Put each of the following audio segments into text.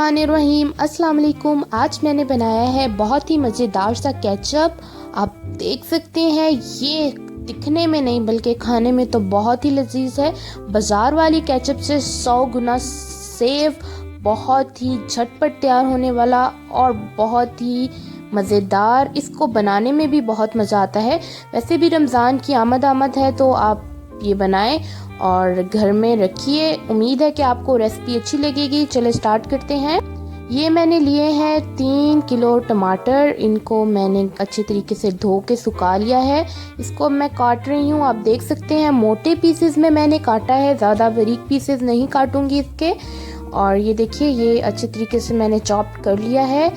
बिस्मिल्लाहिर्रहमानिर्रहीम। अस्सलाम वालेकुम। आज मैंने बनाया है बहुत ही मज़ेदार सा केचप। आप देख सकते हैं ये दिखने में नहीं बल्कि खाने में तो बहुत ही लजीज है। बाज़ार वाली केचप से 100 गुना सेव, बहुत ही झटपट तैयार होने वाला और बहुत ही मज़ेदार। इसको बनाने में भी बहुत मज़ा आता है। वैसे भी रमज़ान की आमद है तो आप ये बनाएं और घर में रखिए। उम्मीद है कि आपको रेसिपी अच्छी लगेगी। चले स्टार्ट करते हैं। ये मैंने लिए हैं 3 किलो टमाटर। इनको मैंने अच्छे तरीके से धो के सुखा लिया है। इसको मैं काट रही हूँ। आप देख सकते हैं मोटे पीसेस में मैंने काटा है, ज़्यादा बारीक पीसेस नहीं काटूंगी इसके। और ये देखिए ये अच्छे तरीके से मैंने चॉप कर लिया है।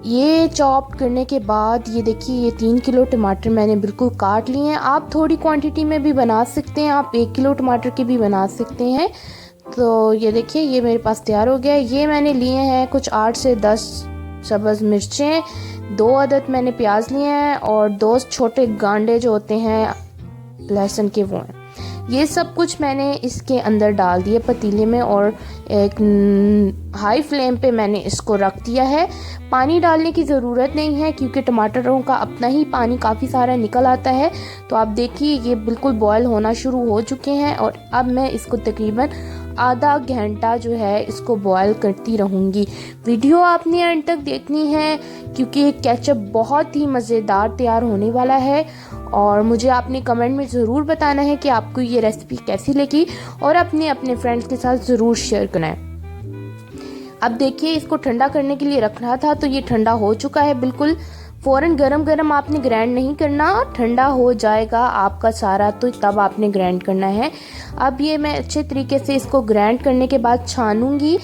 ये चॉप करने के बाद ये देखिए ये 3 किलो टमाटर मैंने बिल्कुल काट लिए हैं। आप थोड़ी क्वांटिटी में भी बना सकते हैं, आप 1 किलो टमाटर के भी बना सकते हैं। तो ये देखिए ये मेरे पास तैयार हो गया है। ये मैंने लिए हैं कुछ 8 से 10 सब्ज़ मिर्चें, 2 अदद मैंने प्याज लिए हैं और 2 छोटे गांडे जो होते हैं लहसुन के वो हैं। ये सब कुछ मैंने इसके अंदर डाल दिए पतीले में और एक हाई फ्लेम पे मैंने इसको रख दिया है। पानी डालने की ज़रूरत नहीं है क्योंकि टमाटरों का अपना ही पानी काफ़ी सारा निकल आता है। तो आप देखिए ये बिल्कुल बॉयल होना शुरू हो चुके हैं और अब मैं इसको तकरीबन आधा घंटा जो है इसको बॉयल करती रहूँगी। वीडियो आपने एंड तक देखनी है क्योंकि केचप बहुत ही मज़ेदार तैयार होने वाला है। और मुझे आपने कमेंट में ज़रूर बताना है कि आपको ये रेसिपी कैसी लगी और अपने फ्रेंड्स के साथ ज़रूर शेयर करना है। अब देखिए इसको ठंडा करने के लिए रखना था तो ये ठंडा हो चुका है बिल्कुल। फ़ौरन गरम आपने ग्राइंड नहीं करना, ठंडा हो जाएगा आपका सारा तो तब आपने ग्राइंड करना है। अब ये मैं अच्छे तरीके से इसको ग्राइंड करने के बाद छानूंगी।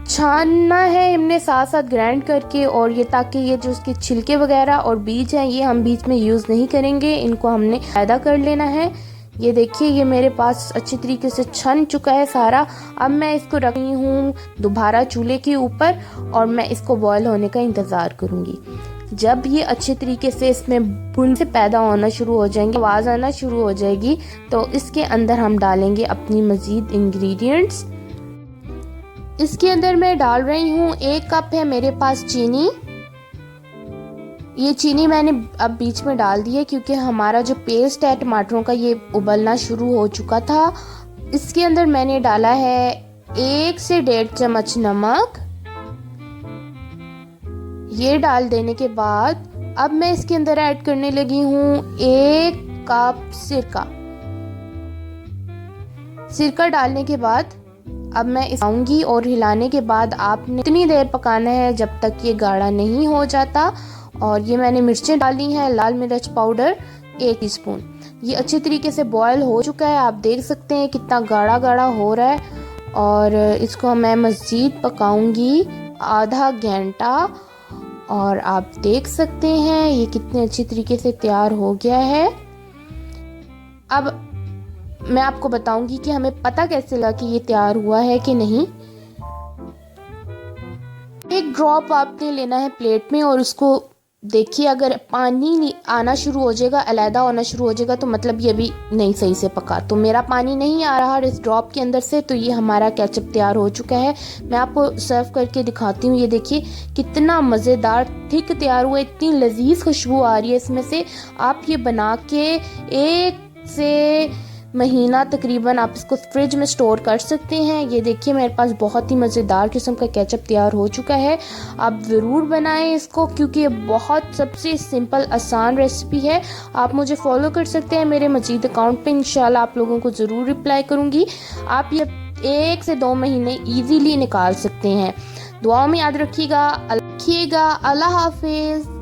छानना है हमने साथ साथ ग्राइंड करके, और ये ताकि ये जो उसके छिलके वगैरह और बीज हैं ये हम बीच में यूज़ नहीं करेंगे, इनको हमने पैदा कर लेना है। ये देखिए ये मेरे पास अच्छी तरीके से छन चुका है सारा। अब मैं इसको रख रही हूँ दोबारा चूल्हे के ऊपर और मैं इसको बॉयल होने का इंतज़ार करूँगी। जब ये अच्छे तरीके से इसमें बुन से पैदा होना शुरू हो जाएंगे, आवाज़ आना शुरू हो जाएगी, तो इसके अंदर हम डालेंगे अपनी मज़ीद इंग्रेडिएंट्स। इसके अंदर मैं डाल रही हूँ 1 कप है मेरे पास चीनी। ये चीनी मैंने अब बीच में डाल दी है क्योंकि हमारा जो पेस्ट है टमाटरों का ये उबलना शुरू हो चुका था। इसके अंदर मैंने डाला है 1 से 1.5 चम्मच नमक। ये डाल देने के बाद अब मैं इसके अंदर ऐड करने लगी हूँ 1 कप सिरका। सिरका डालने के बाद अब मैं इस आऊंगी और हिलाने के बाद आपने इतनी देर पकाना है जब तक ये गाढ़ा नहीं हो जाता। और ये मैंने मिर्चें डाली हैं, लाल मिर्च पाउडर 1 टीस्पून। ये अच्छे तरीके से बॉयल हो चुका है, आप देख सकते हैं कितना गाढ़ा हो रहा है। और इसको मैं मज़ीद पकाऊंगी आधा घंटा। और आप देख सकते हैं ये कितने अच्छी तरीके से तैयार हो गया है। अब मैं आपको बताऊंगी कि हमें पता कैसे लगा कि ये तैयार हुआ है कि नहीं। 1 ड्रॉप आपने लेना है प्लेट में और उसको देखिए अगर पानी आना शुरू हो जाएगा, अलहदा होना शुरू हो जाएगा तो मतलब ये भी नहीं सही से पका। तो मेरा पानी नहीं आ रहा इस ड्रॉप के अंदर से, तो ये हमारा केचप तैयार हो चुका है। मैं आपको सर्व करके दिखाती हूँ। ये देखिए कितना मज़ेदार थिक तैयार हुआ, इतनी लजीज खुशबू आ रही है इसमें से। आप ये बना के 1 से महीना तकरीबन आप इसको फ्रिज में स्टोर कर सकते हैं। ये देखिए मेरे पास बहुत ही मज़ेदार किस्म का केचप तैयार हो चुका है। आप ज़रूर बनाएं इसको क्योंकि ये बहुत सबसे सिंपल आसान रेसिपी है। आप मुझे फॉलो कर सकते हैं मेरे मजीद अकाउंट पे, इंशाल्लाह आप लोगों को ज़रूर रिप्लाई करूँगी। आप ये 1 से 2 महीने ईजीली निकाल सकते हैं। दुआ में याद रखिएगा। अल्लाह हाफिज़।